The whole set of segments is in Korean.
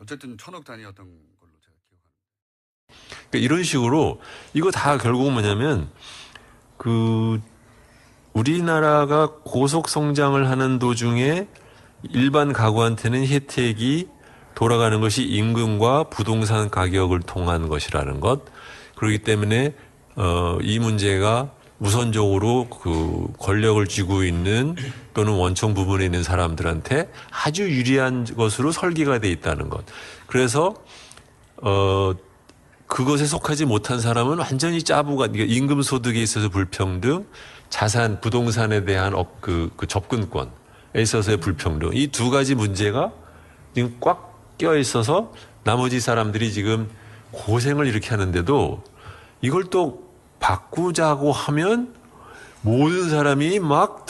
어쨌든 1,000억 단위였던 걸로 제가 기억합니다. 그러니까 이런 식으로 이거 다 결국 뭐냐면 우리나라가 고속 성장을 하는 도중에 일반 가구한테는 혜택이 돌아가는 것이 임금과 부동산 가격을 통한 것이라는 것. 그렇기 때문에 이 문제가 우선적으로 그 권력을 쥐고 있는 또는 원청 부분에 있는 사람들한테 아주 유리한 것으로 설계가 돼 있다는 것. 그래서 그것에 속하지 못한 사람은 완전히 짜부가, 그러니까 임금 소득에 있어서 불평등, 자산, 부동산에 대한 그 접근권에 있어서의 불평등. 이 두 가지 문제가 지금 꽉 껴 있어서 나머지 사람들이 지금 고생을 이렇게 하는데도 이걸 또 바꾸자고 하면 모든 사람이 막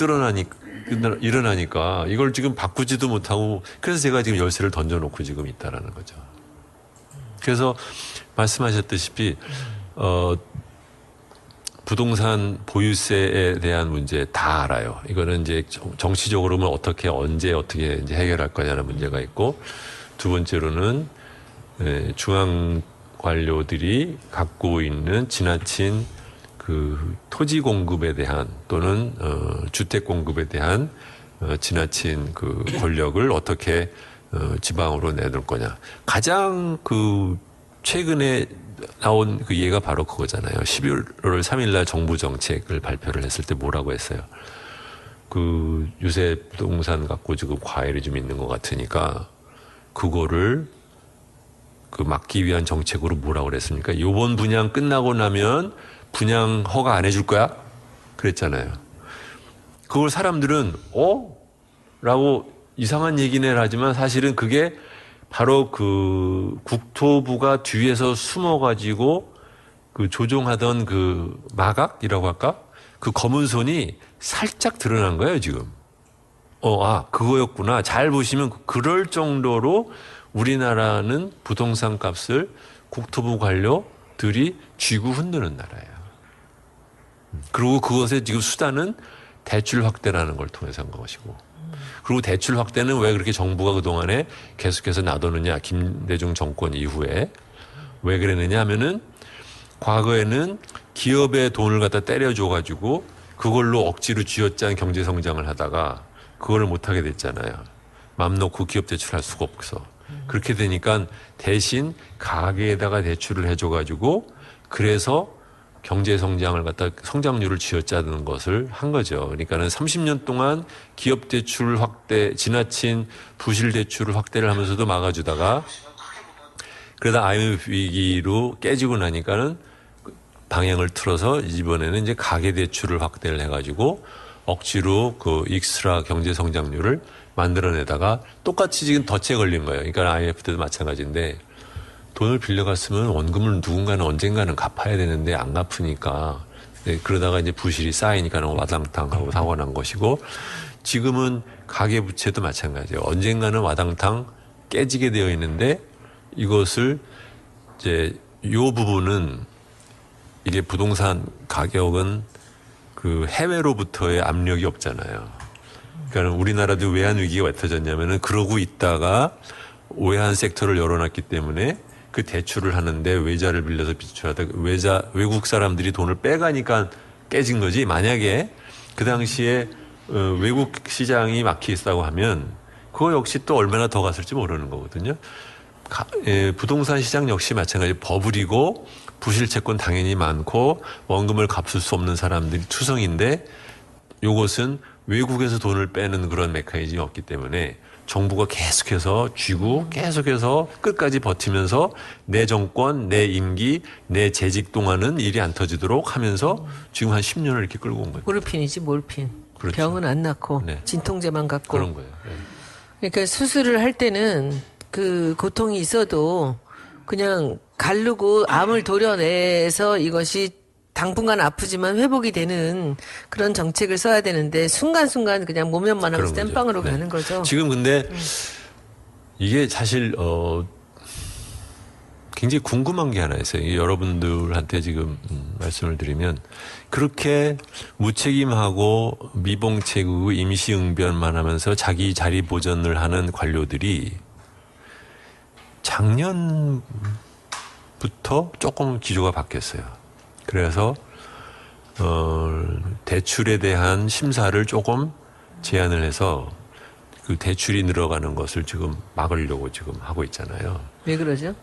일어나니까 이걸 지금 바꾸지도 못하고, 그래서 제가 지금 열쇠를 던져놓고 지금 있다라는 거죠. 그래서 말씀하셨다시피 부동산 보유세에 대한 문제 다 알아요. 이거는 이제 정치적으로는 어떻게 언제 이제 해결할 거냐는 문제가 있고, 두 번째로는 중앙 관료들이 갖고 있는 지나친 그 토지 공급에 대한 또는 주택 공급에 대한 지나친 그 권력을 어떻게 지방으로 내놓을 거냐. 가장 그 최근에 나온 그 예가 바로 그거잖아요. 11월 3일 날 정부 정책을 발표를 했을 때 뭐라고 했어요. 그 유세 부동산 갖고 지금 과열이 좀 있는 것 같으니까 그거를 그 막기 위한 정책으로 뭐라고 그랬습니까? 요번 분양 끝나고 나면 분양 허가 안 해줄 거야? 그랬잖아요. 그걸 사람들은 라고 이상한 얘기네 하지만 사실은 그게 바로 그 국토부가 뒤에서 숨어가지고 그 조종하던 그 마각이라고 할까? 그 검은 손이 살짝 드러난 거예요, 지금. 그거였구나. 잘 보시면 그럴 정도로 우리나라는 부동산 값을 국토부 관료들이 쥐고 흔드는 나라예요. 그리고 그것의 지금 수단은 대출 확대라는 걸 통해서 한 것이고. 그리고 대출 확대는 왜 그렇게 정부가 그동안에 계속해서 놔두느냐. 김대중 정권 이후에. 왜 그랬느냐 하면은 과거에는 기업의 돈을 갖다 때려줘가지고 그걸로 억지로 쥐어짠 경제 성장을 하다가 그거를 못하게 됐잖아요. 맘 놓고 기업 대출할 수가 없어. 그렇게 되니까 대신 가계에다가 대출을 해줘가지고 그래서 경제 성장을 갖다 성장률을 쥐어짜는 것을 한 거죠. 그러니까는 30년 동안 기업 대출 확대, 지나친 부실 대출을 확대를 하면서도 막아주다가 그러다 IMF 위기로 깨지고 나니까는 방향을 틀어서 이번에는 이제 가계 대출을 확대를 해가지고 억지로 그 익스트라 경제 성장률을 만들어내다가 똑같이 지금 덫에 걸린 거예요. 그러니까 IMF 때도 마찬가지인데 돈을 빌려갔으면 원금을 누군가는 언젠가는 갚아야 되는데 안 갚으니까 그러다가 이제 부실이 쌓이니까는 와당탕하고 사고가 난 것이고, 지금은 가계부채도 마찬가지예요. 언젠가는 와당탕 깨지게 되어 있는데 이것을 이제 요 부분은 이게 부동산 가격은 그 해외로부터의 압력이 없잖아요. 그러니까 우리나라도 외환 위기가 왜 터졌냐면은 그러고 있다가 외환 섹터를 열어놨기 때문에 그 대출을 하는데 외자를 빌려서 비출하다 외국 사람들이 돈을 빼가니까 깨진 거지. 만약에 그 당시에 외국 시장이 막혀 있다고 하면 그거 역시 또 얼마나 더 갔을지 모르는 거거든요. 부동산 시장 역시 마찬가지. 버블이고 부실 채권 당연히 많고 원금을 갚을 수 없는 사람들이 투성인데 이것은 외국에서 돈을 빼는 그런 메커니즘이 없기 때문에 정부가 계속해서 쥐고 계속해서 끝까지 버티면서 내 정권, 내 임기, 내 재직 동안은 일이 안 터지도록 하면서 지금 한 10년을 이렇게 끌고 온 거예요. 몰핀이지 몰핀. 그렇죠. 병은 안 낳고 네. 진통제만 갖고. 그런 거예요. 네. 그러니까 수술을 할 때는 그 고통이 있어도 그냥 가르고 암을 도려내서 이것이 당분간 아프지만 회복이 되는 그런 정책을 써야 되는데 순간순간 그냥 모면만 하면서 그런 거죠. 땜빵으로 네. 가는 거죠. 지금 근데 이게 사실 굉장히 궁금한 게 하나 있어요. 여러분들한테 지금 말씀을 드리면 그렇게 무책임하고 미봉책이고 임시응변만 하면서 자기 자리 보전을 하는 관료들이 작년부터 조금 기조가 바뀌었어요. 그래서 대출에 대한 심사를 조금 제한을 해서 그 대출이 늘어가는 것을 지금 막으려고 지금 하고 있잖아요. 왜 그러죠?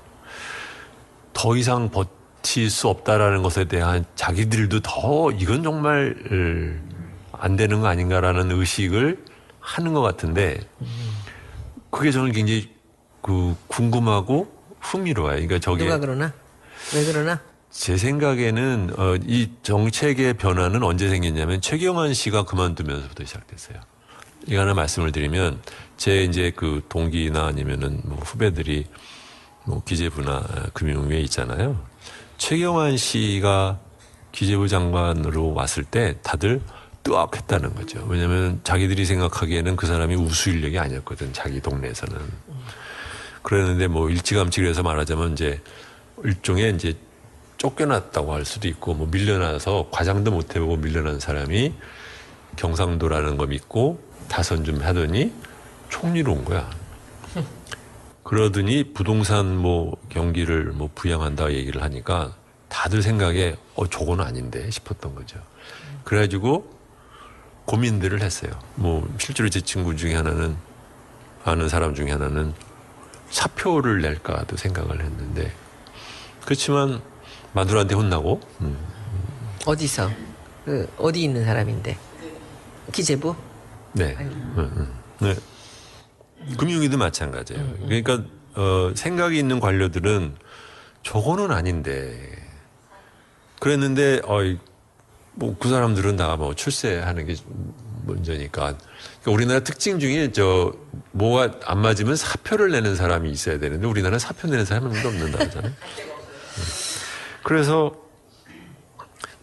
더 이상 버틸 수 없다라는 것에 대한 자기들도 더 이건 정말 안 되는 거 아닌가라는 의식을 하는 것 같은데 그게 저는 굉장히 그 궁금하고 흥미로워요. 그러니까 저게 누가 그러나? 왜 그러나? 제 생각에는 이 정책의 변화는 언제 생겼냐면 최경환 씨가 그만두면서부터 시작됐어요. 이거 하나 말씀을 드리면 제 이제 그 동기나 아니면은 뭐 후배들이 뭐 기재부나 금융위에 있잖아요. 최경환 씨가 기재부 장관으로 왔을 때 다들 뜨악했다는 거죠. 왜냐하면 자기들이 생각하기에는 그 사람이 우수 인력이 아니었거든. 자기 동네에서는. 그랬는데 뭐 일찌감치 그래서 말하자면 이제 일종의 이제 쫓겨났다고 할 수도 있고 뭐 밀려나서 과장도 못 해보고 밀려난 사람이 경상도라는 거 믿고 다선 좀 하더니 총리로 온 거야. 그러더니 부동산 뭐 경기를 뭐 부양한다 얘기를 하니까 다들 생각에 저거는 아닌데 싶었던 거죠. 그래가지고 고민들을 했어요. 뭐 실제로 제 친구 중에 하나는 아는 사람 중에 하나는 사표를 낼까도 생각을 했는데 그렇지만 마누라한테 혼나고 어디서? 어디 있는 사람인데? 기재부? 네. 네. 금융위도 마찬가지예요. 그러니까 생각이 있는 관료들은 저거는 아닌데 그랬는데 뭐 그 사람들은 다 뭐 출세하는 게 먼저니까. 그러니까 우리나라 특징 중에 뭐가 안 맞으면 사표를 내는 사람이 있어야 되는데 우리나라는 사표 내는 사람이 아무도 없는다 그러잖아요. 그래서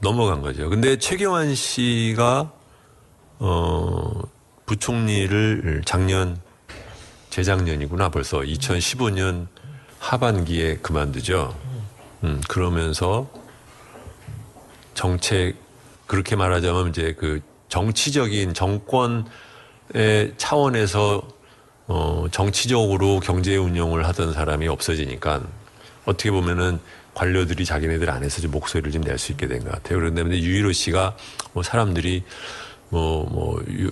넘어간 거죠. 근데 최경환 씨가 부총리를 재작년이구나 벌써 2015년 하반기에 그만두죠. 그러면서 정책 그렇게 말하자면 이제 그 정치적인 정권의 차원에서 정치적으로 경제 운영을 하던 사람이 없어지니까 어떻게 보면은 관료들이 자기네들 안에서 좀 목소리를 좀 낼 수 있게 된 것 같아요. 그런데 유일호 씨가 뭐 사람들이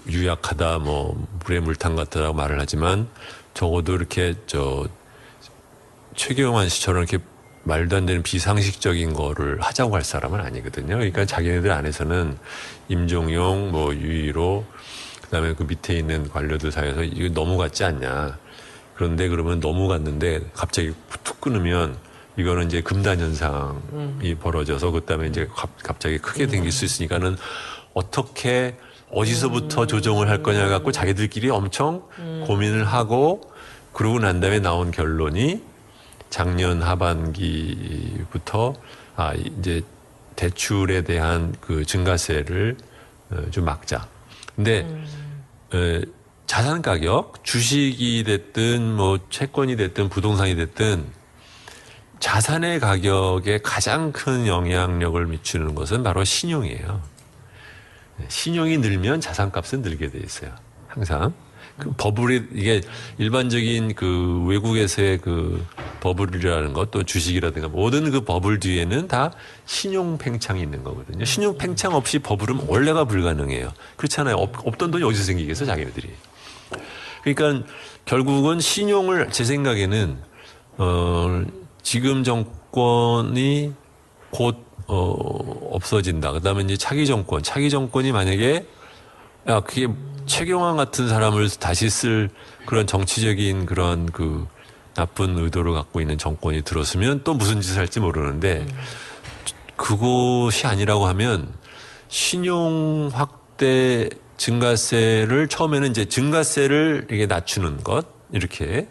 유약하다, 물에 물탕 같다라고 말을 하지만 적어도 이렇게 최경환 씨처럼 이렇게 말도 안 되는 비상식적인 거를 하자고 할 사람은 아니거든요. 그러니까 자기네들 안에서는 임종용, 유일호, 그다음에 그 밑에 있는 관료들 사이에서 이거 넘어갔지 않냐. 그런데 그러면 넘어갔는데 갑자기 툭 끊으면 이거는 이제 금단 현상이 벌어져서 그다음에 이제 갑자기 크게 생길 수 있으니까는 어떻게 어디서부터 조정을 할 거냐 갖고 자기들끼리 엄청 고민을 하고 그러고 난 다음에 나온 결론이 작년 하반기부터 이제 대출에 대한 그 증가세를 좀 막자. 근데 자산 가격, 주식이 됐든 채권이 됐든 부동산이 됐든 자산의 가격에 가장 큰 영향력을 미치는 것은 바로 신용이에요. 신용이 늘면 자산값은 늘게 돼 있어요. 항상. 그 버블이 이게 일반적인 그 외국에서의 그 버블이라는 것 또 주식이라든가 모든 그 버블 뒤에는 다 신용 팽창이 있는 거거든요. 신용 팽창 없이 버블은 원래가 불가능해요. 그렇잖아요. 없던 돈이 어디서 생기겠어 자기네들이. 그러니까 결국은 신용을 제 생각에는 지금 정권이 곧 없어진다. 그다음에 이제 차기 정권이 만약에 그게 최경환 같은 사람을 다시 쓸 그런 정치적인 그런 그 나쁜 의도를 갖고 있는 정권이 들었으면 또 무슨 짓을 할지 모르는데 그것이 아니라고 하면 신용 확대 증가세를 처음에는 이제 증가세를 이렇게 낮추는 것 이렇게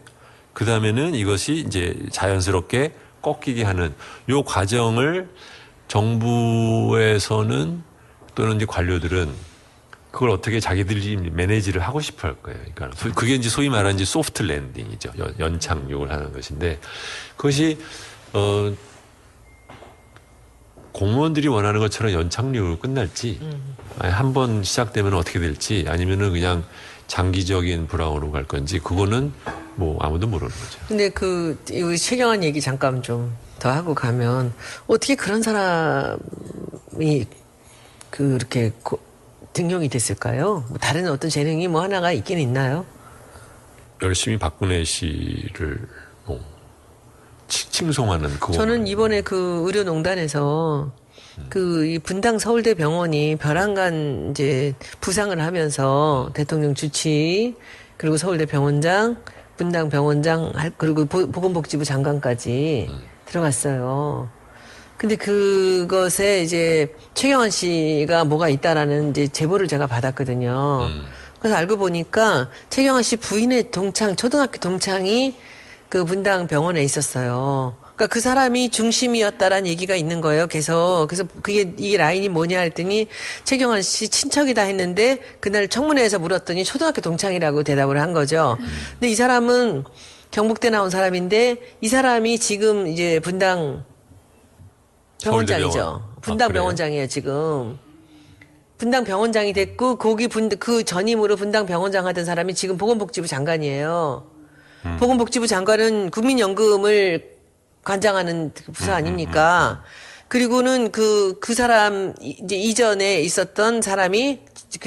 그 다음에는 이것이 이제 자연스럽게 꺾이게 하는 요 과정을 정부에서는 또는 이제 관료들은 그걸 어떻게 자기들이 매니지를 하고 싶어 할 거예요. 그러니까 그게 이제 소위 말하는 이제 소프트 랜딩이죠. 연착륙을 하는 것인데 그것이 공무원들이 원하는 것처럼 연착륙으로 끝날지 한 번 시작되면 어떻게 될지 아니면은 그냥 장기적인 불황으로 갈 건지 그거는 뭐 아무도 모르는 거죠. 근데 이 최경환 얘기 잠깐 좀 더 하고 가면 어떻게 그런 사람이 그렇게 등용이 됐을까요? 뭐 다른 어떤 재능이 뭐 하나가 있긴 있나요? 열심히 박근혜 씨를 뭐 칭송하는 그거. 저는 이번에 그 의료농단에서 이 분당 서울대 병원이 벼랑간 이제 부상을 하면서 대통령 주치 그리고 서울대 병원장, 분당 병원장 그리고 보건복지부 장관까지 들어갔어요. 근데 그것에 이제 최경환 씨가 뭐가 있다라는 이제 제보를 제가 받았거든요. 그래서 알고 보니까 최경환 씨 부인의 초등학교 동창이 그 분당 병원에 있었어요. 그러니까 그 사람이 중심이었다라는 얘기가 있는 거예요. 그래서 이 라인이 뭐냐 했더니 최경환 씨 친척이다 했는데 그날 청문회에서 물었더니 초등학교 동창이라고 대답을 한 거죠. 근데 이 사람은 경북대 나온 사람인데 이 사람이 지금 이제 분당 병원장이죠. 분당 병원장이에요, 지금. 분당 병원장이 됐고 그 전임으로 분당 병원장 하던 사람이 지금 보건복지부 장관이에요. 보건복지부 장관은 국민연금을 관장하는 부서 아닙니까? 그리고는 그 사람 이제 이전에 있었던 사람이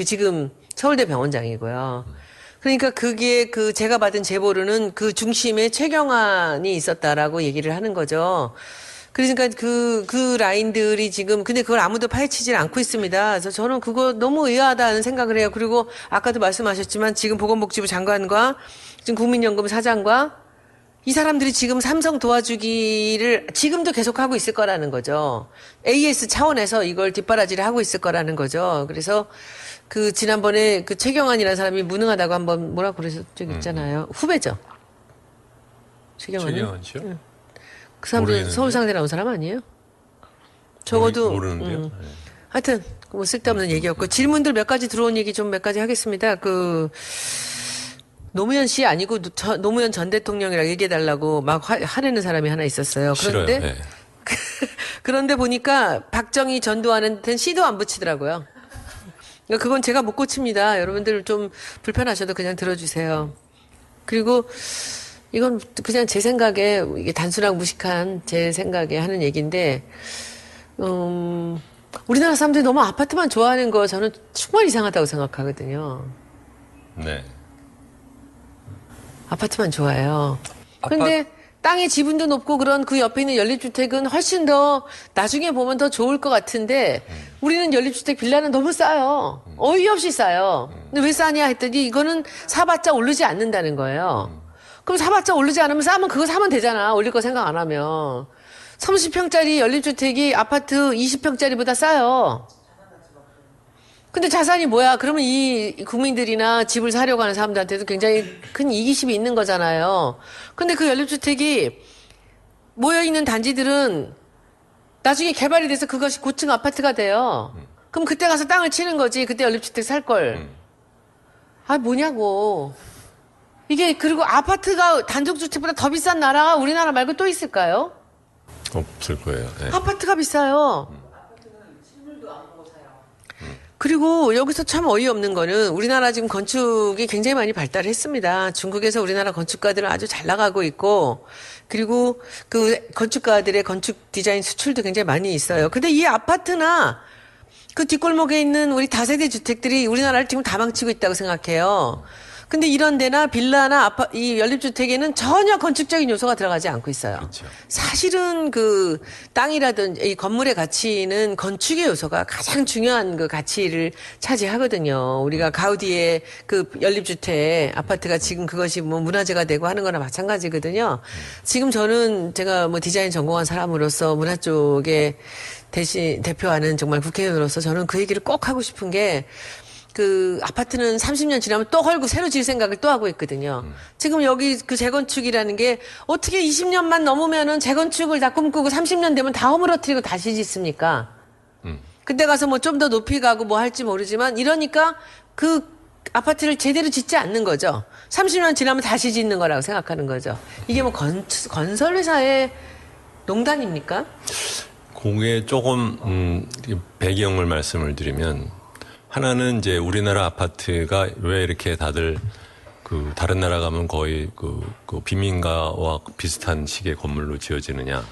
지금 서울대 병원장이고요. 그러니까 그게 제가 받은 제보로는 그 중심에 최경환이 있었다라고 얘기를 하는 거죠. 그러니까 그 라인들이 지금 근데 그걸 아무도 파헤치질 않고 있습니다. 그래서 저는 그거 너무 의아하다는 생각을 해요. 그리고 아까도 말씀하셨지만 지금 보건복지부 장관과 지금 국민연금 사장과 이 사람들이 지금 삼성 도와주기를 지금도 계속하고 있을 거라는 거죠. AS 차원에서 이걸 뒷바라지를 하고 있을 거라는 거죠. 그래서 지난번에 최경환이라는 사람이 무능하다고 한번 뭐라 그러셨 적 있잖아요. 후배죠. 최경환 씨요? 응. 그 사람도 서울상대 나온 사람 아니에요? 적어도 모르는데요. 네. 하여튼 뭐 쓸데없는 얘기였고 질문들 몇 가지 들어온 얘기 좀 몇 가지 하겠습니다. 노무현 씨 아니고 노무현 전 대통령이라고 얘기해달라고 막 화내는 사람이 하나 있었어요. 그런데 싫어요. 네. 그런데 보니까 박정희 전두환한테는 씨도 안 붙이더라고요. 그러니까 그건 제가 못 고칩니다. 여러분들 좀 불편하셔도 그냥 들어주세요. 그리고 이건 그냥 제 생각에 이게 단순하고 무식한 제 생각에 하는 얘기인데 우리나라 사람들이 너무 아파트만 좋아하는 거 저는 정말 이상하다고 생각하거든요. 네. 아파트만 좋아해요. 근데 땅의 지분도 높고 그런 그 옆에 있는 연립주택은 훨씬 더 나중에 보면 더 좋을 것 같은데 우리는 연립주택 빌라는 너무 싸요. 어이없이 싸요. 근데 왜 싸냐 했더니 이거는 사봤자 오르지 않는다는 거예요. 그럼 사봤자 오르지 않으면 싸면 그거 사면 되잖아. 올릴 거 생각 안 하면. 30평짜리 연립주택이 아파트 20평짜리보다 싸요. 근데 자산이 뭐야? 그러면 이 국민들이나 집을 사려고 하는 사람들한테도 굉장히 큰 이기심이 있는 거잖아요. 근데 그 연립주택이 모여있는 단지들은 나중에 개발이 돼서 그것이 고층 아파트가 돼요. 그럼 그때 가서 땅을 치는 거지. 그때 연립주택 살 걸. 아, 뭐냐고. 이게, 그리고 아파트가 단독주택보다 더 비싼 나라가 우리나라 말고 또 있을까요? 없을 거예요. 네. 아파트가 비싸요. 그리고 여기서 참 어이없는 거는 우리나라 지금 건축이 굉장히 많이 발달했습니다. 중국에서 우리나라 건축가들은 아주 잘 나가고 있고 그리고 그 건축가들의 건축 디자인 수출도 굉장히 많이 있어요. 근데 이 아파트나 그 뒷골목에 있는 우리 다세대 주택들이 우리나라를 지금 다 망치고 있다고 생각해요. 근데 이런 데나 빌라나 이 연립주택에는 전혀 건축적인 요소가 들어가지 않고 있어요. 그렇죠. 사실은 그 땅이라든지 이 건물의 가치는 건축의 요소가 가장 중요한 그 가치를 차지하거든요. 우리가 가우디의 그 연립주택 아파트가 지금 그것이 뭐 문화재가 되고 하는 거나 마찬가지거든요. 지금 저는 제가 뭐 디자인 전공한 사람으로서 문화 쪽에 대표하는 정말 국회의원으로서 저는 그 얘기를 꼭 하고 싶은 게 그 아파트는 30년 지나면 또 헐고 새로 지을 생각을 또 하고 있거든요. 지금 여기 그 재건축이라는 게 어떻게 20년만 넘으면은 재건축을 다 꿈꾸고 30년 되면 다 허물어뜨리고 다시 짓습니까? 그때 가서 뭐 좀 더 높이 가고 뭐 할지 모르지만 이러니까 그 아파트를 제대로 짓지 않는 거죠. 30년 지나면 다시 짓는 거라고 생각하는 거죠. 이게 뭐 건설회사의 농단입니까? 그게 조금 배경을 말씀을 드리면 하나는 이제 우리나라 아파트가 왜 이렇게 다들 그 다른 나라 가면 거의 그 빈민가와 비슷한 식의 건물로 지어지느냐.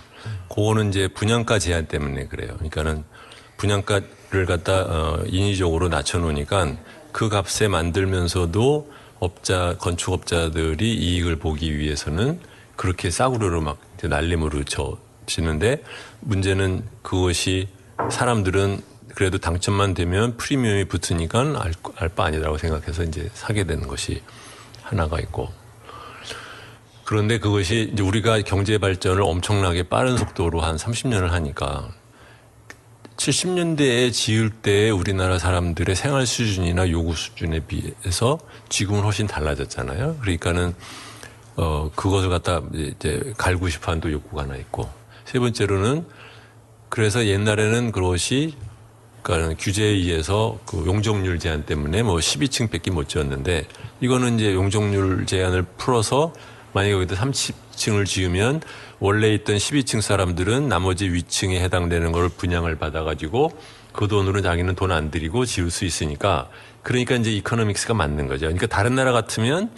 그거는 이제 분양가 제한 때문에 그래요. 그러니까는 분양가를 갖다 인위적으로 낮춰놓으니까 그 값에 만들면서도 건축업자들이 이익을 보기 위해서는 그렇게 싸구려로 막 날림으로 지는데 문제는 그것이 사람들은 그래도 당첨만 되면 프리미엄이 붙으니까 알 바 아니라고 생각해서 이제 사게 되는 것이 하나가 있고. 그런데 그것이 이제 우리가 경제 발전을 엄청나게 빠른 속도로 한 30년을 하니까 70년대에 지을 때 우리나라 사람들의 생활 수준이나 요구 수준에 비해서 지금은 훨씬 달라졌잖아요. 그러니까는 그것을 갖다 이제 갈고 싶어하는 또 욕구가 하나 있고, 세 번째로는 그래서 옛날에는 그것이 그러니까 규제에 의해서 그 용적률 제한 때문에 뭐 12층밖에 못 지었는데 이거는 이제 용적률 제한을 풀어서 만약에 여기다 30층을 지으면 원래 있던 12층 사람들은 나머지 위층에 해당되는 걸 분양을 받아가지고 그 돈으로 자기는 돈 안 들이고 지을 수 있으니까 그러니까 이제 이코노믹스가 맞는 거죠. 그러니까 다른 나라 같으면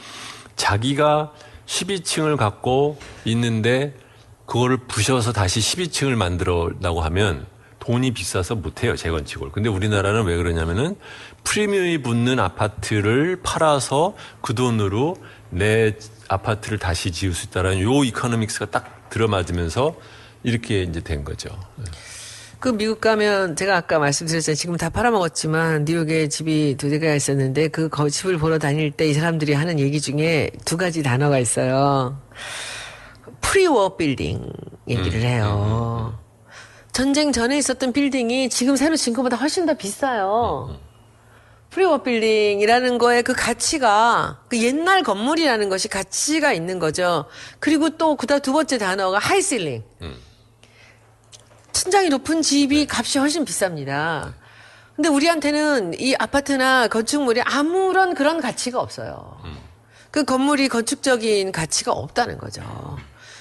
자기가 12층을 갖고 있는데 그거를 부셔서 다시 12층을 만들어라고 하면 돈이 비싸서 못해요, 재건축을. 근데 우리나라는 왜 그러냐면은 프리미엄이 붙는 아파트를 팔아서 그 돈으로 내 아파트를 다시 지을 수 있다라는 요 이코노믹스가 딱 들어맞으면서 이렇게 이제 된 거죠. 그 미국 가면 제가 아까 말씀드렸잖아요. 지금 다 팔아먹었지만 뉴욕에 집이 2개가 있었는데 그 집을 보러 다닐 때 이 사람들이 하는 얘기 중에 2가지 단어가 있어요. 프리워 빌딩 얘기를 해요. 전쟁 전에 있었던 빌딩이 지금 새로 지은 것보다 훨씬 더 비싸요. 프리워 빌딩이라는 거에 그 가치가, 그 옛날 건물이라는 것이 가치가 있는 거죠. 그리고 또 그다음 두 번째 단어가 하이실링. 천장이 높은 집이 값이 훨씬 비쌉니다. 근데 우리한테는 이 아파트나 건축물이 아무런 그런 가치가 없어요. 그 건물이 건축적인 가치가 없다는 거죠.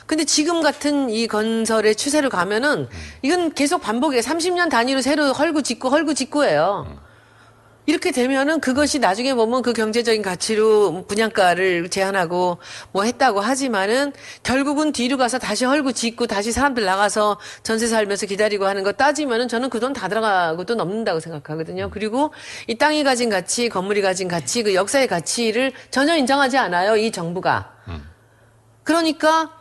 근데 지금 같은 이 건설의 추세를 가면은 이건 계속 반복이에요. 30년 단위로 새로 헐고 짓고예요. 이렇게 되면은 그것이 나중에 보면 그 경제적인 가치로 분양가를 제한하고 뭐 했다고 하지만은 결국은 뒤로 가서 다시 헐고 짓고 다시 사람들 나가서 전세 살면서 기다리고 하는 거 따지면은 저는 그 돈 다 들어가고 또 넘는다고 생각하거든요. 그리고 이 땅이 가진 가치, 건물이 가진 가치, 그 역사의 가치를 전혀 인정하지 않아요, 이 정부가. 그러니까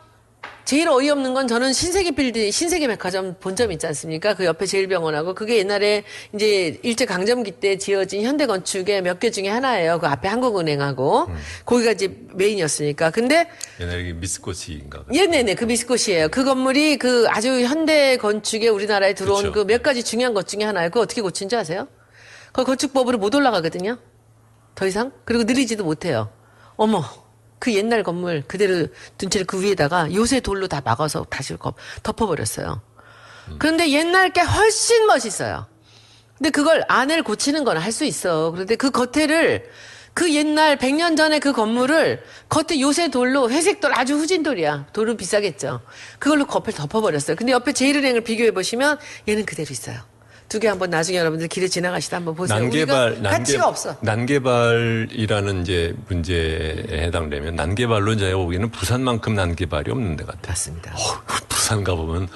제일 어이없는 건 저는 신세계 백화점 본점 있지 않습니까? 그 옆에 제일병원하고 그게 옛날에 이제 일제강점기 때 지어진 현대건축의 몇 개 중에 하나예요. 그 앞에 한국은행하고 거기가 이제 메인이었으니까. 근데 옛날에 미쓰고시인가? 네네, 그 미쓰고시예요. 그 건물이 그 아주 현대건축에 우리나라에 들어온 그쵸. 그 몇 가지 중요한 것 중에 하나예요. 그거 어떻게 고친지 아세요? 그 건축법으로 못 올라가거든요. 더 이상. 그리고 늘리지도 못해요. 어머. 그 옛날 건물 그대로 둔 채로 그 위에다가 요새 돌로 다 막아서 다시 덮어버렸어요. 그런데 옛날 게 훨씬 멋있어요. 근데 그걸 안을 고치는 건 할 수 있어. 그런데 그 겉에를 그 옛날 100년 전에 그 건물을 겉에 요새 돌로 회색 돌 아주 후진 돌이야. 돌은 비싸겠죠. 그걸로 겉을 덮어버렸어요. 근데 옆에 제일은행을 비교해 보시면 얘는 그대로 있어요. 2개 한번 나중에 여러분들 길에 지나가시다 한번 보세요. 가치가 없어. 난개발이라는 이제 문제에 해당되면 난개발로 제가 보기에는 부산만큼 난개발이 없는 데 같아요. 맞습니다. 부산 가보면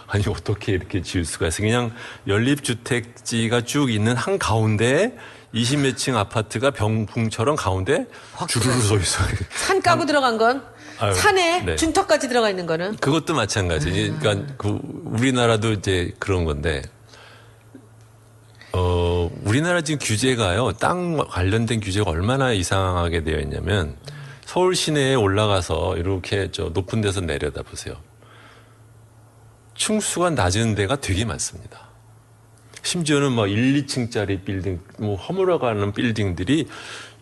아니 어떻게 이렇게 지을 수가 있어. 그냥 연립주택지가 쭉 있는 한 가운데 20몇 층 아파트가 병풍처럼 가운데 주르르 서 있어. 산 까고 들어간 건 아유, 산에 네. 준턱까지 들어가 있는 거는 그것도 마찬가지. 그러니까 우리나라도 이제 그런 건데 우리나라 지금 규제가요, 땅 관련된 규제가 얼마나 이상하게 되어 있냐면, 서울 시내에 올라가서 이렇게 높은 데서 내려다 보세요. 층수가 낮은 데가 되게 많습니다. 심지어는 막 1, 2층짜리 빌딩, 뭐 허물어가는 빌딩들이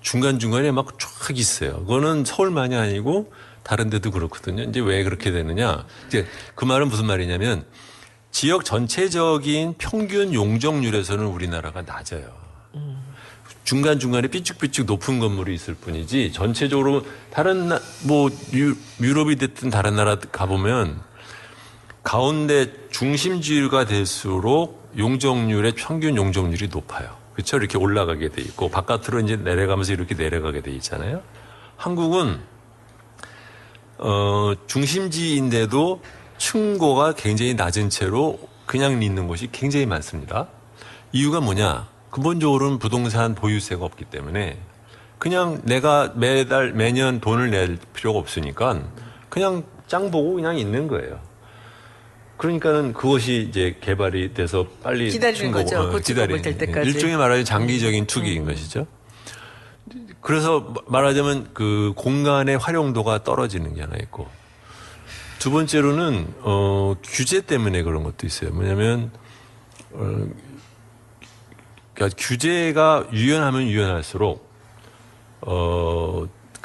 중간중간에 막 쫙 있어요. 그거는 서울만이 아니고 다른 데도 그렇거든요. 이제 왜 그렇게 되느냐. 이제 그 말은 무슨 말이냐면, 지역 전체적인 평균 용적률에서는 우리나라가 낮아요. 중간중간에 삐쭉삐쭉 높은 건물이 있을 뿐이지 전체적으로 다른 뭐 유럽이 됐든 다른 나라 가보면 가운데 중심지가 될수록 용적률의 평균 용적률이 높아요. 그렇죠? 이렇게 올라가게 돼 있고 바깥으로 이제 내려가면서 이렇게 내려가게 돼 있잖아요. 한국은 중심지인데도 층고가 굉장히 낮은 채로 그냥 있는 곳이 굉장히 많습니다. 이유가 뭐냐? 근본적으로는 부동산 보유세가 없기 때문에 그냥 내가 매년 돈을 낼 필요가 없으니까 그냥 짱 보고 그냥 있는 거예요. 그러니까는 그것이 이제 개발이 돼서 빨리 기다리는 거죠. 기다리는 될 때까지. 일종의 말하자면 장기적인 투기인 것이죠. 그래서 말하자면 그 공간의 활용도가 떨어지는 게 하나 있고 두 번째로는 규제 때문에 그런 것도 있어요. 뭐냐면 그러니까 규제가 유연하면 유연할수록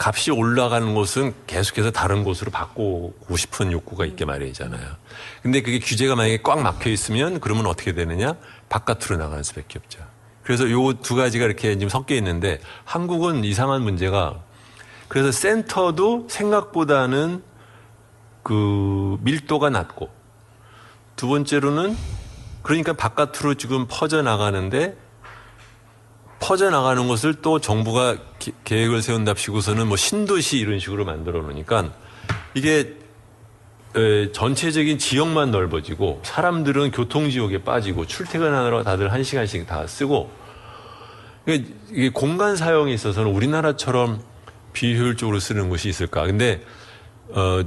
값이 올라가는 곳은 계속해서 다른 곳으로 바꾸고 싶은 욕구가 있게 마련이잖아요. 근데 그게 규제가 만약에 꽉 막혀 있으면 그러면 어떻게 되느냐? 바깥으로 나가는 수밖에 없죠. 그래서 요 두 가지가 이렇게 지금 섞여 있는데 한국은 이상한 문제가 그래서 센터도 생각보다는 그 밀도가 낮고 두 번째로는 그러니까 바깥으로 지금 퍼져나가는 것을 또 정부가 계획을 세운답시고서는 뭐 신도시 이런 식으로 만들어 놓으니까 이게 전체적인 지역만 넓어지고 사람들은 교통지옥에 빠지고 출퇴근하느라 다들 1시간씩 다 쓰고 이게 공간 사용에 있어서는 우리나라처럼 비효율적으로 쓰는 곳이 있을까. 근데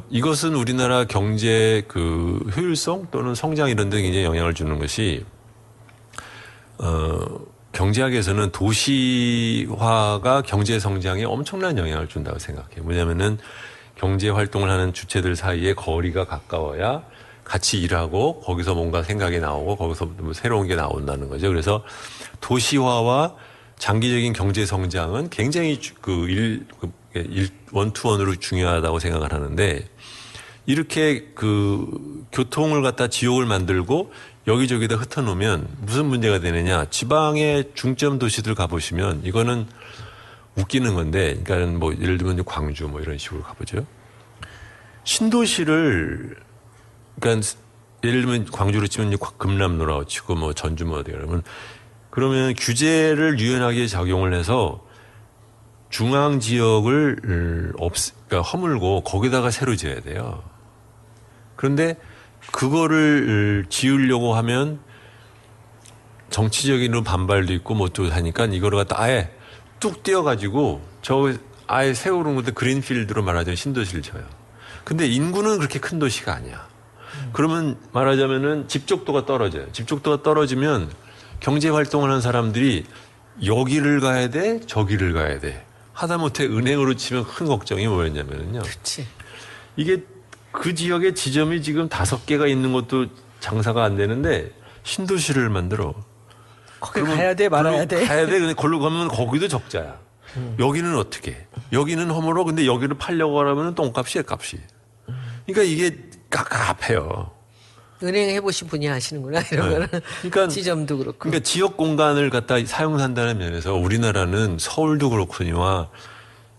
이것은 우리나라 경제 그 효율성 또는 성장 이런 데 굉장히 영향을 주는 것이 경제학에서는 도시화가 경제 성장에 엄청난 영향을 준다고 생각해요. 뭐냐면은 경제 활동을 하는 주체들 사이에 거리가 가까워야 같이 일하고 거기서 뭔가 생각이 나오고 거기서 뭐 새로운 게 나온다는 거죠. 그래서 도시화와 장기적인 경제 성장은 굉장히 원투원으로 중요하다고 생각을 하는데 이렇게 그 교통을 갖다 지옥을 만들고 여기저기다 흩어놓으면 무슨 문제가 되느냐. 지방의 중점 도시들 가보시면 이거는 웃기는 건데, 그러니까 뭐 예를 들면 광주 뭐 이런 식으로 가보죠. 신도시를, 그러니까 예를 들면 광주로 치면 금남로라고 치고 뭐 전주 뭐 어디 그러면 규제를 유연하게 작용을 해서 중앙 지역을 그러니까 허물고 거기다가 새로 지어야 돼요. 그런데 그거를 지으려고 하면 정치적인 반발도 있고 뭐 또 하니까 이거를 갖다 아예 뚝 떼어가지고 아예 세우는 것도 그린필드로 말하자면 신도시를 쳐요. 근데 인구는 그렇게 큰 도시가 아니야. 그러면 말하자면은 집적도가 떨어져요. 집적도가 떨어지면 경제 활동을 하는 사람들이 여기를 가야 돼, 저기를 가야 돼. 하다못해 은행으로 치면 큰 걱정이 뭐였냐면요. 그렇지. 이게 그 지역에 지점이 지금 5개가 있는 것도 장사가 안 되는데 신도시를 만들어. 거기 가야 돼, 말아야 돼. 가야 돼. 근데 걸로 가면 거기도 적자야. 여기는 어떻게? 여기는 허물어. 근데 여기를 팔려고 하면 똥값이야, 값이. 그러니까 이게 깝깝해요. 은행 해보신 분이 아시는구나, 이런 거는. 그러니까 지점도 그렇고. 그러니까 지역 공간을 갖다 사용한다는 면에서 우리나라는 서울도 그렇거니와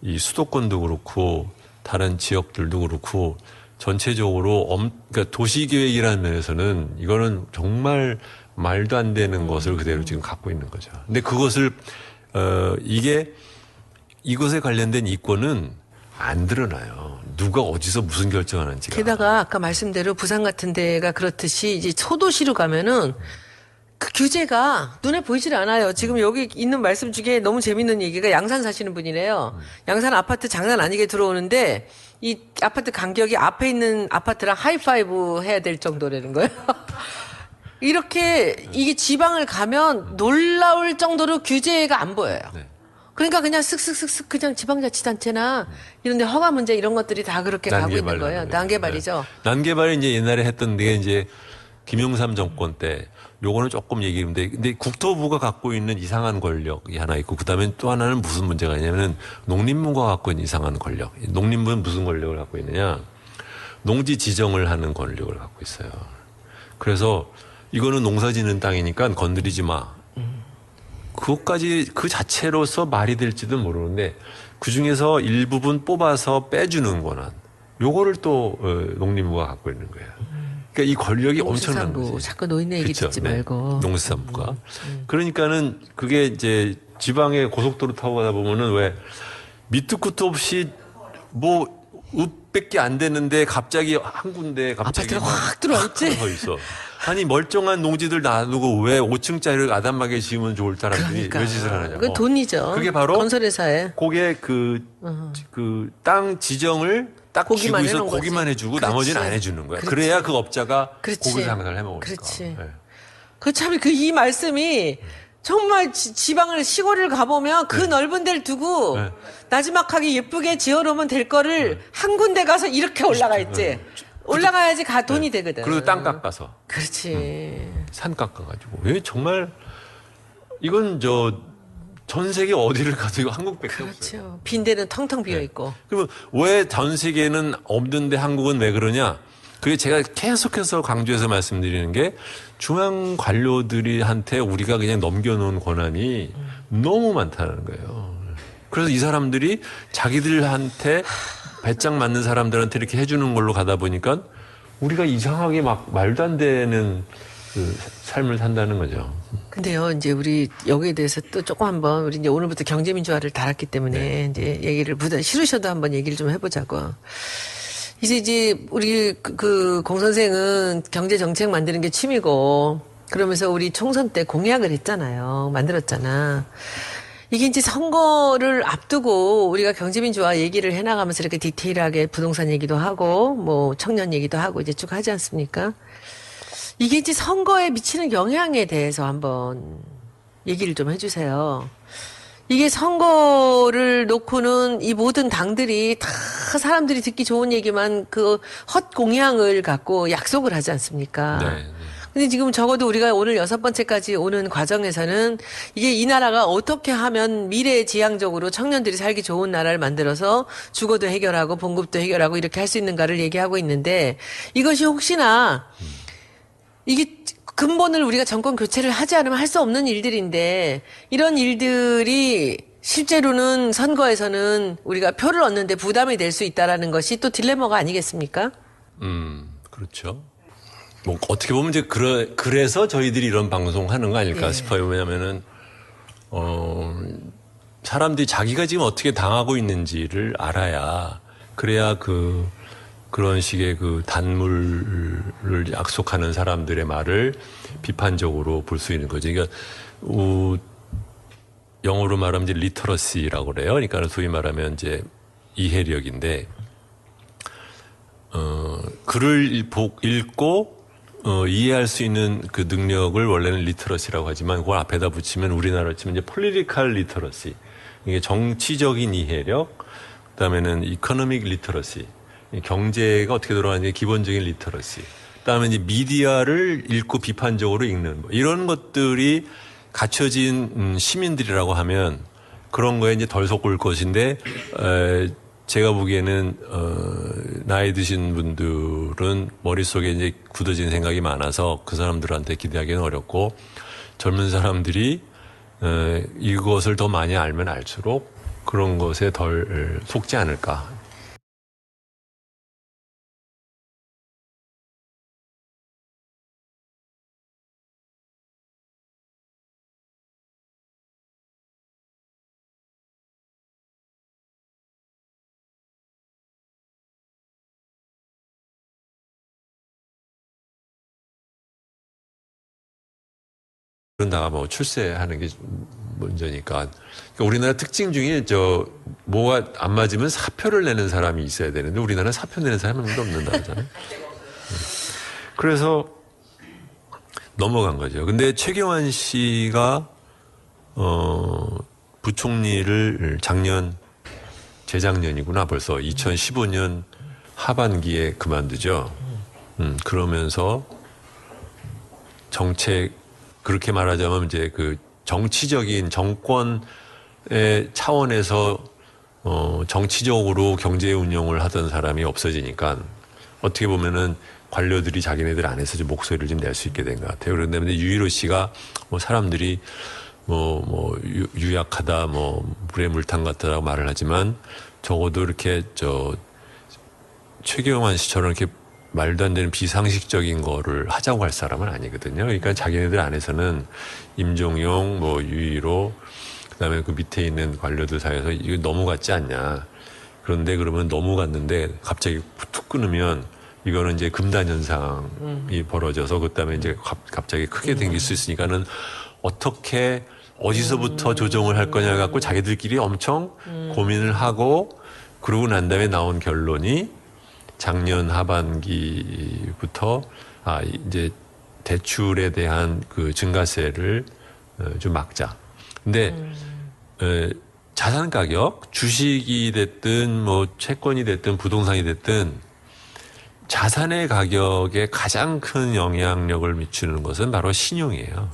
이 수도권도 그렇고 다른 지역들도 그렇고 전체적으로 그러니까 도시계획이라는 면에서는 이거는 정말 말도 안 되는 것을 그대로 지금 갖고 있는 거죠. 근데 그것을 이것에 관련된 이권은 안 드러나요. 누가 어디서 무슨 결정하는지가. 게다가 아까 말씀대로 부산 같은 데가 그렇듯이 이제 소도시로 가면은 그 규제가 눈에 보이질 않아요. 지금 여기 있는 말씀 중에 너무 재밌는 얘기가 양산 사시는 분이래요. 양산 아파트 장난 아니게 들어오는데 이 아파트 간격이 앞에 있는 아파트랑 하이파이브 해야 될 정도라는 거예요. 이렇게 이게 지방을 가면 놀라울 정도로 규제가 안 보여요. 네. 그러니까 그냥 슥슥슥슥 그냥 지방자치단체나 이런데 허가 문제 이런 것들이 다 그렇게 가고 있는 거예요. 난개발이죠. 네. 난개발이 이제 옛날에 했던 게 이제 김영삼 정권 때 요거는 조금 얘기했는데 근데 국토부가 갖고 있는 이상한 권력이 하나 있고 그다음에 또 하나는 무슨 문제가 있냐면 농림부가 갖고 있는 이상한 권력. 농림부는 무슨 권력을 갖고 있느냐? 농지 지정을 하는 권력을 갖고 있어요. 그래서 이거는 농사짓는 땅이니까 건드리지 마. 그것까지 그 자체로서 말이 될지도 모르는데 그중에서 일부분 뽑아서 빼주는 권한 요거를 또 농림부가 갖고 있는 거예요. 그러니까 이 권력이 엄청난 농수산부 거지. 자꾸 노인네 얘기 그쵸? 듣지 네. 말고. 농수산부가. 그러니까는 그게 이제 지방에 고속도로 타고 가다 보면은 왜 밑도 끝도 없이 뭐 읍밖에 안 되는데 갑자기 한 군데 갑자기 아파트가 확 들어왔지? 서 있어. 아니 멀쩡한 농지들 놔두고 왜 5층짜리를 아담하게 지으면 좋을 사람들이 그러니까. 왜 짓을 하느냐고. 그 돈이죠. 그게 바로 건설회사에. 그게 그 땅 지정을 딱 고기만 쥐고 있어 해놓은 거지. 고기만 해주고 그렇지. 나머지는 안 해주는 거야. 그렇지. 그래야 그 업자가 그렇지. 고기 장사를 해먹으니까. 그렇지. 네. 그 참 그 이 말씀이 정말 지방을 시골을 가보면 그 넓은 데를 두고 네. 나지막하게 예쁘게 지어놓으면 될 거를 한 군데 가서 이렇게 올라가 있지. 올라가야지 돈이 되거든. 그리고 땅 깎아서 그렇지. 산 깎아가지고 왜 정말 이건 전 세계 어디를 가도 이거 한국밖에 없어요. 그렇죠. 빈 데는 텅텅 비어 있고. 그러면 왜 전 세계는 없는데 한국은 왜 그러냐? 그게 제가 계속해서 강조해서 말씀드리는 게 중앙 관료들한테 우리가 그냥 넘겨놓은 권한이 너무 많다는 거예요. 그래서 이 사람들이 자기들한테 배짱 맞는 사람들한테 이렇게 해주는 걸로 가다 보니까 우리가 이상하게 막 말도 안 되는 그 삶을 산다는 거죠. 근데요, 이제 우리 여기에 대해서 또 조금 한번 우리 이제 오늘부터 경제민주화를 달았기 때문에 이제 얘기를 부담 싫으셔도 한번 얘기를 좀 해보자고. 이제 우리 공 선생은 경제 정책 만드는 게 취미고 그러면서 우리 총선 때 공약을 했잖아요. 만들었잖아. 이게 이제 선거를 앞두고 우리가 경제민주화 얘기를 해나가면서 이렇게 디테일하게 부동산 얘기도 하고 뭐 청년 얘기도 하고 이제 쭉 하지 않습니까? 이게 이제 선거에 미치는 영향에 대해서 한번 얘기를 좀 해주세요. 이게 선거를 놓고는 이 모든 당들이 다 사람들이 듣기 좋은 얘기만 그 헛 공약을 갖고 약속을 하지 않습니까? 네. 근데 지금 적어도 우리가 오늘 6번째까지 오는 과정에서는 이게 이 나라가 어떻게 하면 미래지향적으로 청년들이 살기 좋은 나라를 만들어서 주거도 해결하고 봉급도 해결하고 이렇게 할 수 있는가를 얘기하고 있는데 이것이 혹시나 이게 근본을 우리가 정권 교체를 하지 않으면 할 수 없는 일들인데 이런 일들이 실제로는 선거에서는 우리가 표를 얻는데 부담이 될 수 있다라는 것이 또 딜레마가 아니겠습니까? 그렇죠. 뭐 어떻게 보면 이제 그래서 저희들이 이런 방송 하는 거 아닐까 싶어요. 왜냐면은 사람들이 자기가 지금 어떻게 당하고 있는지를 알아야 그래야 그런 식의 그 단물을 약속하는 사람들의 말을 비판적으로 볼 수 있는 거죠. 그러니까 영어로 말하면 이제 리터러시라고 그래요. 그러니까 소위 말하면 이제 이해력인데 글을 읽고 이해할 수 있는 그 능력을 원래는 리터러시라고 하지만 그걸 앞에다 붙이면 우리나라로 치면 이제 폴리티컬 리터러시, 이게 정치적인 이해력, 그다음에는 이코노믹 리터러시, 경제가 어떻게 돌아가는지 기본적인 리터러시, 그다음에 이제 미디어를 읽고 비판적으로 읽는 뭐 이런 것들이 갖춰진 시민들이라고 하면 그런 거에 이제 덜 속을 것인데 제가 보기에는 나이 드신 분들은 머릿속에 이제 굳어진 생각이 많아서 그 사람들한테 기대하기는 어렵고 젊은 사람들이 이것을 더 많이 알면 알수록 그런 것에 덜 속지 않을까. 그런다가 뭐 출세하는 게 먼저니까. 그러니까 우리나라 특징 중에 뭐가 안 맞으면 사표를 내는 사람이 있어야 되는데 우리나라는 사표 내는 사람이 아무도 없는 나라잖아요. 그래서 넘어간 거죠. 근데 최경환 씨가 부총리를 재작년이구나 벌써 2015년 하반기에 그만두죠. 그러면서 정책, 그렇게 말하자면 이제 그 정치적인 정권의 차원에서 정치적으로 경제 운영을 하던 사람이 없어지니까 어떻게 보면은 관료들이 자기네들 안에서 좀 목소리를 좀 낼 수 있게 된 것 같아요. 그런데 유일호 씨가 뭐 사람들이 유약하다, 물에 물탕 같다라고 말을 하지만 적어도 이렇게 최경환 씨처럼 이렇게 말도 안 되는 비상식적인 거를 하자고 할 사람은 아니거든요. 그러니까 자기네들 안에서는 임종용, 뭐 유일호, 그다음에 그 밑에 있는 관료들 사이에서 이거 넘어갔지 않냐. 그런데 그러면 넘어갔는데 갑자기 툭 끊으면 이거는 이제 금단 현상이 벌어져서 그다음에 이제 갑자기 크게 생길 수 있으니까는 어떻게 어디서부터 조정을 할 거냐 갖고 자기들끼리 엄청 고민을 하고 그러고 난 다음에 나온 결론이 작년 하반기부터 이제 대출에 대한 그 증가세를 좀 막자. 근데 자산 가격, 주식이 됐든 뭐 채권이 됐든 부동산이 됐든 자산의 가격에 가장 큰 영향력을 미치는 것은 바로 신용이에요.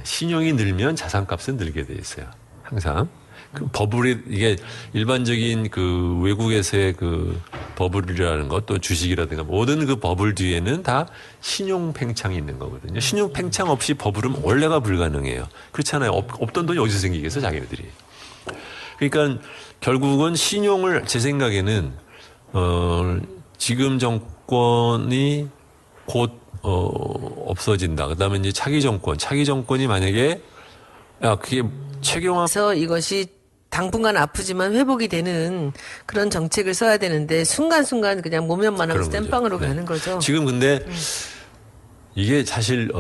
신용이 늘면 자산값은 늘게 돼 있어요. 항상. 그 버블이 이게 일반적인 그 외국에서의 그 버블이라는 것 또 주식이라든가 모든 그 버블 뒤에는 다 신용 팽창이 있는 거거든요. 신용 팽창 없이 버블은 원래가 불가능해요. 그렇잖아요. 없던 돈이 어디서 생기겠어 자기네들이. 그러니까 결국은 신용을 제 생각에는 지금 정권이 곧 없어진다. 그다음에 이제 차기 정권이 만약에 그게 최경환 그래서 이것이 당분간 아프지만 회복이 되는 그런 정책을 써야 되는데 순간순간 그냥 모면만 하고 그런 거죠. 땜빵으로 네. 가는 거죠. 지금 근데 이게 사실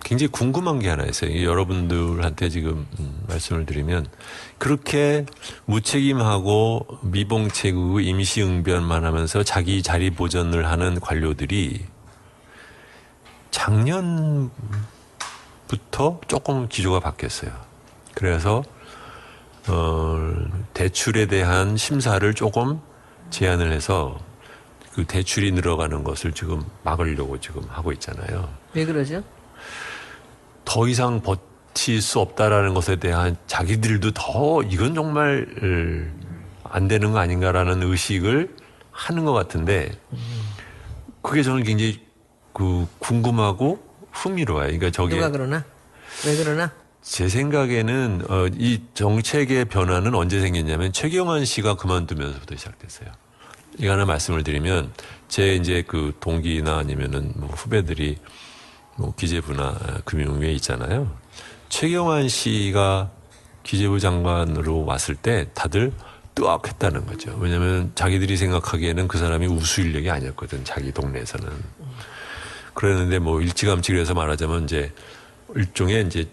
굉장히 궁금한 게 하나 있어요. 여러분들한테 지금 말씀을 드리면 그렇게 무책임하고 미봉책이고 임시응변만 하면서 자기 자리 보전을 하는 관료들이 작년부터 조금 기조가 바뀌었어요. 그래서 대출에 대한 심사를 조금 제한을 해서 그 대출이 늘어가는 것을 지금 막으려고 지금 하고 있잖아요. 왜 그러죠? 더 이상 버틸 수 없다라는 것에 대한 자기들도 더 이건 정말 안 되는 거 아닌가라는 의식을 하는 것 같은데 그게 저는 굉장히 그 궁금하고 흥미로워요. 그러니까 저게 누가 그러나? 왜 그러나? 제 생각에는 이 정책의 변화는 언제 생겼냐면 최경환 씨가 그만두면서부터 시작됐어요. 이거 하나 말씀을 드리면 제 이제 그 동기나 아니면은 뭐 후배들이 뭐 기재부나 금융위에 있잖아요. 최경환 씨가 기재부 장관으로 왔을 때 다들 뜨악했다는 거죠. 왜냐하면 자기들이 생각하기에는 그 사람이 우수 인력이 아니었거든. 자기 동네에서는. 그랬는데 뭐 일찌감치 그래서 말하자면 이제 일종의 이제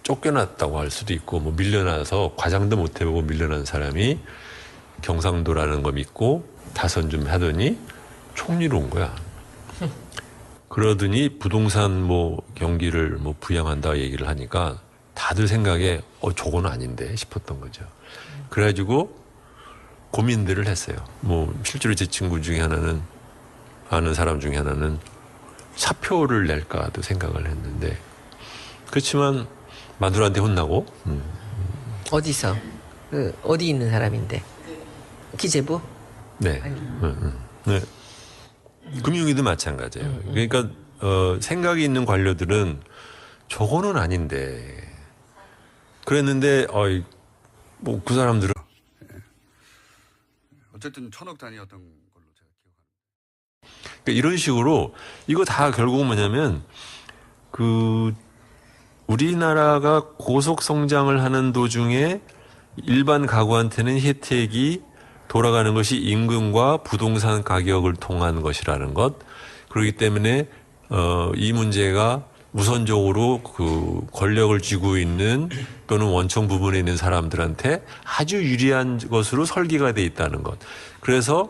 쫓겨났다고 할 수도 있고 뭐 밀려나서 과장도 못 해보고 밀려난 사람이 경상도라는 거 믿고 다선 좀 하더니 총리로 온 거야. 그러더니 부동산 뭐 경기를 뭐 부양한다 얘기를 하니까 다들 생각에 저거는 아닌데 싶었던 거죠. 그래가지고 고민들을 했어요. 뭐 실제로 제 친구 중에 하나는 아는 사람 중에 하나는 사표를 낼까도 생각을 했는데 그렇지만 마누라한테 혼나고 어디서? 어디 있는 사람인데? 기재부? 네. 네. 금융위도 마찬가지예요. 그러니까 생각이 있는 관료들은 저거는 아닌데 그랬는데 뭐 그 사람들은 어쨌든 1,000억 단위였던 걸로 제가 기억합니다. 그러니까 이런 식으로 이거 다 결국은 뭐냐면 그 우리나라가 고속 성장을 하는 도중에 일반 가구한테는 혜택이 돌아가는 것이 임금과 부동산 가격을 통한 것이라는 것. 그렇기 때문에 이 문제가 우선적으로 그 권력을 쥐고 있는 또는 원청 부분에 있는 사람들한테 아주 유리한 것으로 설계가 돼 있다는 것. 그래서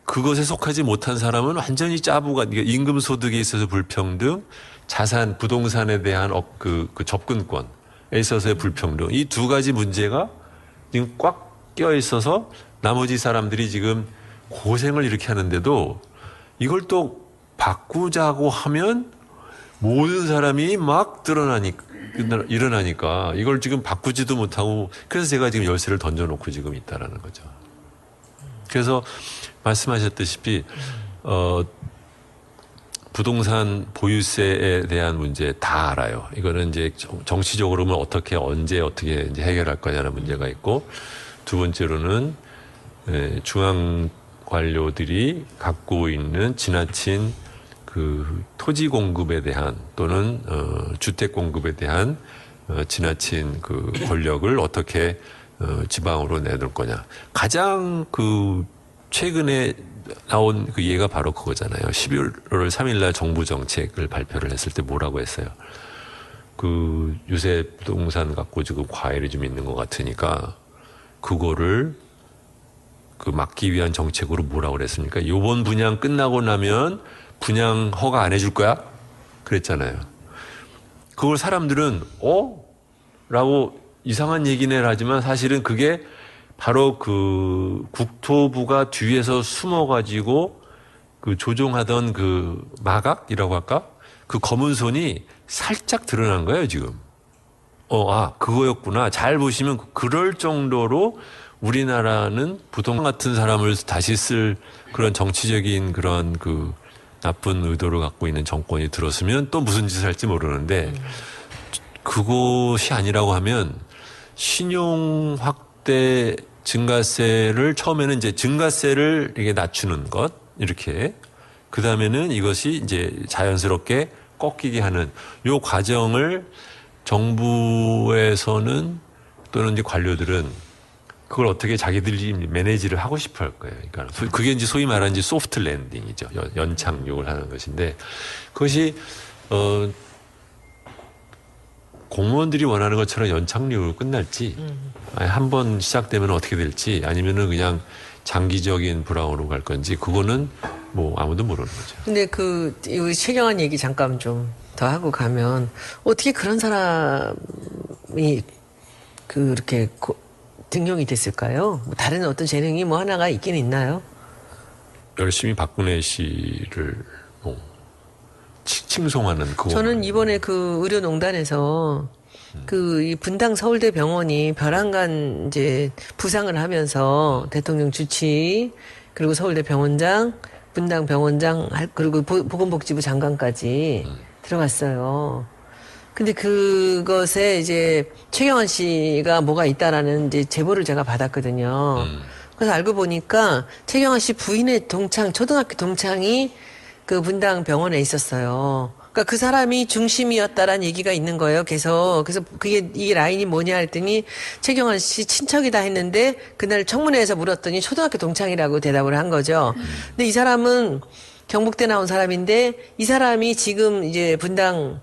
그것에 속하지 못한 사람은 완전히 짜부가, 그러니까 임금 소득에 있어서 불평등, 자산 부동산에 대한 그 접근권에 있어서의 불평등, 이 두 가지 문제가 지금 꽉 껴 있어서 나머지 사람들이 지금 고생을 이렇게 하는데도 이걸 또 바꾸자고 하면 모든 사람이 막 일어나니까 이걸 지금 바꾸지도 못하고, 그래서 제가 지금 열쇠를 던져놓고 지금 있다라는 거죠. 그래서 말씀하셨다시피 부동산 보유세에 대한 문제 다 알아요. 이거는 이제 정치적으로는 어떻게 언제 어떻게 이제 해결할 거냐는 문제가 있고, 두 번째로는 중앙 관료들이 갖고 있는 지나친 그 토지 공급에 대한 또는 주택 공급에 대한 지나친 그 권력을 어떻게 지방으로 내놓을 거냐. 가장 그 최근에 나온 그 예가 바로 그거잖아요. 11월 3일 날 정부 정책을 발표를 했을 때 뭐라고 했어요. 그 요새 부동산 갖고 지금 과열이 좀 있는 것 같으니까 그거를 그 막기 위한 정책으로 뭐라고 그랬습니까? 요번 분양 끝나고 나면 분양 허가 안 해줄 거야? 그랬잖아요. 그걸 사람들은 라고 이상한 얘기네 하지만 사실은 그게 바로 그 국토부가 뒤에서 숨어가지고 그 조종하던 그 마각이라고 할까? 그 검은 손이 살짝 드러난 거예요, 지금. 그거였구나. 잘 보시면 그럴 정도로 우리나라는 부동산 같은 사람을 다시 쓸 그런 정치적인 그런 그 나쁜 의도를 갖고 있는 정권이 들었으면 또 무슨 짓을 할지 모르는데 그것이 아니라고 하면 신용 확대 증가세를 처음에는 이제 증가세를 이렇게 낮추는 것 이렇게 그 다음에는 이것이 이제 자연스럽게 꺾이게 하는 요 과정을 정부에서는 또는 이제 관료들은 그걸 어떻게 자기들이 매니지를 하고 싶어 할 거예요. 그러니까 그게 이제 소위 말하는 이제 소프트 랜딩이죠. 연착륙을 하는 것인데 그것이 공무원들이 원하는 것처럼 연착륙으로 끝날지 한 번 시작되면 어떻게 될지 아니면은 그냥 장기적인 불황으로 갈 건지 그거는 뭐 아무도 모르는 거죠. 근데 이 최경환 얘기 잠깐 좀 더 하고 가면 어떻게 그런 사람이 그렇게 등용이 됐을까요? 뭐 다른 어떤 재능이 뭐 하나가 있긴 있나요? 열심히 박근혜 씨를 칭송하는 그거. 저는 이번에 그 의료농단에서 이 분당 서울대 병원이 벼랑간 이제 부상을 하면서 대통령 주치 그리고 서울대 병원장, 분당 병원장 그리고 보건복지부 장관까지 들어갔어요. 근데 그것에 이제 최경환 씨가 뭐가 있다라는 이제 제보를 제가 받았거든요. 그래서 알고 보니까 최경환 씨 부인의 초등학교 동창이 그 분당 병원에 있었어요. 그러니까 그 사람이 중심이었다라는 얘기가 있는 거예요. 그래서 이 라인이 뭐냐 했더니 최경환 씨 친척이다 했는데 그날 청문회에서 물었더니 초등학교 동창이라고 대답을 한 거죠. 근데 이 사람은 경북대 나온 사람인데 이 사람이 지금 이제 분당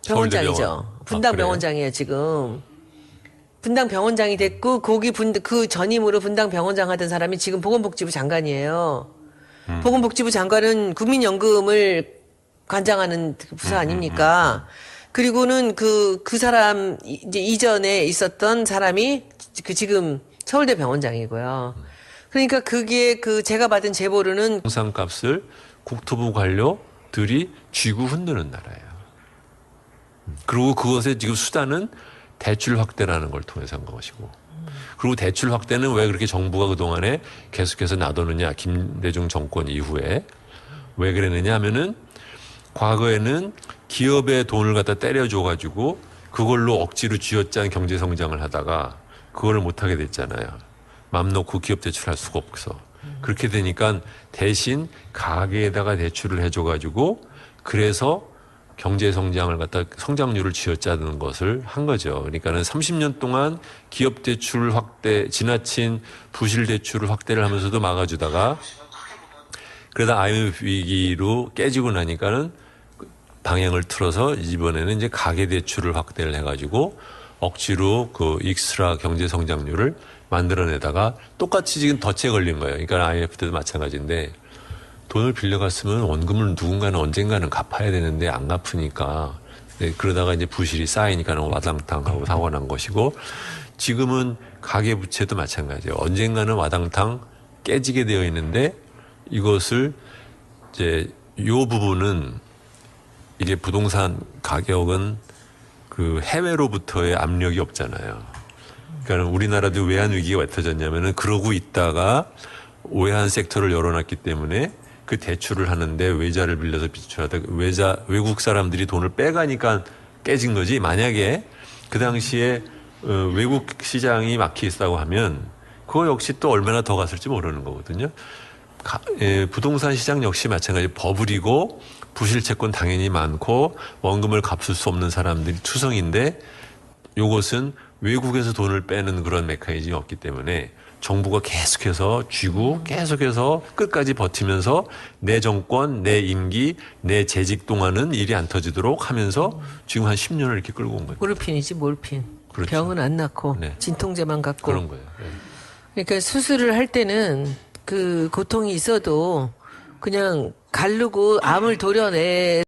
병원장이죠. 분당 병원장이에요, 지금. 분당 병원장이 됐고 그 전임으로 분당 병원장 하던 사람이 지금 보건복지부 장관이에요. 보건복지부 장관은 국민연금을 관장하는 부서 아닙니까? 그리고는 그 사람, 이제 이전에 있었던 사람이 지금 서울대 병원장이고요. 그러니까 그게 제가 받은 제보로는 부동산 값을 국토부 관료들이 쥐고 흔드는 나라예요. 그리고 그것의 지금 수단은 대출 확대라는 걸 통해서 한 것이고. 그리고 대출 확대는 왜 그렇게 정부가 그동안에 계속해서 놔두느냐, 김대중 정권 이후에. 왜 그랬느냐 하면은 과거에는 기업의 돈을 갖다 때려줘가지고 그걸로 억지로 쥐어짠 경제 성장을 하다가 그거를 못하게 됐잖아요. 맘 놓고 기업 대출할 수가 없어. 그렇게 되니까 대신 가계에다가 대출을 해줘가지고 그래서 경제 성장을 갖다 성장률을 쥐어짜는 것을 한 거죠. 그러니까는 30년 동안 기업 대출 확대, 지나친 부실 대출을 확대를 하면서도 막아주다가 그러다 IMF 위기로 깨지고 나니까는 방향을 틀어서 이번에는 이제 가계 대출을 확대를 해가지고 억지로 그 익스트라 경제 성장률을 만들어내다가 똑같이 지금 덫에 걸린 거예요. 그러니까 IMF 때도 마찬가지인데 돈을 빌려갔으면 원금을 누군가는 언젠가는 갚아야 되는데 안 갚으니까 그러다가 이제 부실이 쌓이니까 와당탕하고 사고가 난 것이고 지금은 가계부채도 마찬가지예요. 언젠가는 와당탕 깨지게 되어 있는데 이것을 이제 요 부분은 이게 부동산 가격은 그 해외로부터의 압력이 없잖아요. 그러니까 우리나라도 외환 위기가 왜 터졌냐면은 그러고 있다가 외환 섹터를 열어놨기 때문에 그 대출을 하는데 외자를 빌려서 비출하다 외국 사람들이 돈을 빼가니까 깨진 거지. 만약에 그 당시에 외국 시장이 막혀 있다고 하면 그거 역시 또 얼마나 더 갔을지 모르는 거거든요. 부동산 시장 역시 마찬가지 버블이고 부실채권 당연히 많고 원금을 갚을 수 없는 사람들이 투성인데 요것은 외국에서 돈을 빼는 그런 메커니즘이 없기 때문에 정부가 계속해서 쥐고 계속해서 끝까지 버티면서 내 정권, 내 임기, 내 재직 동안은 일이 안 터지도록 하면서 지금 한 10년을 이렇게 끌고 온 거예요. 모르핀이지 몰핀. 그렇죠. 병은 안 낳고 네. 진통제만 갖고. 그런 거예요. 네. 그러니까 수술을 할 때는 그 고통이 있어도 그냥 가르고 암을 도려내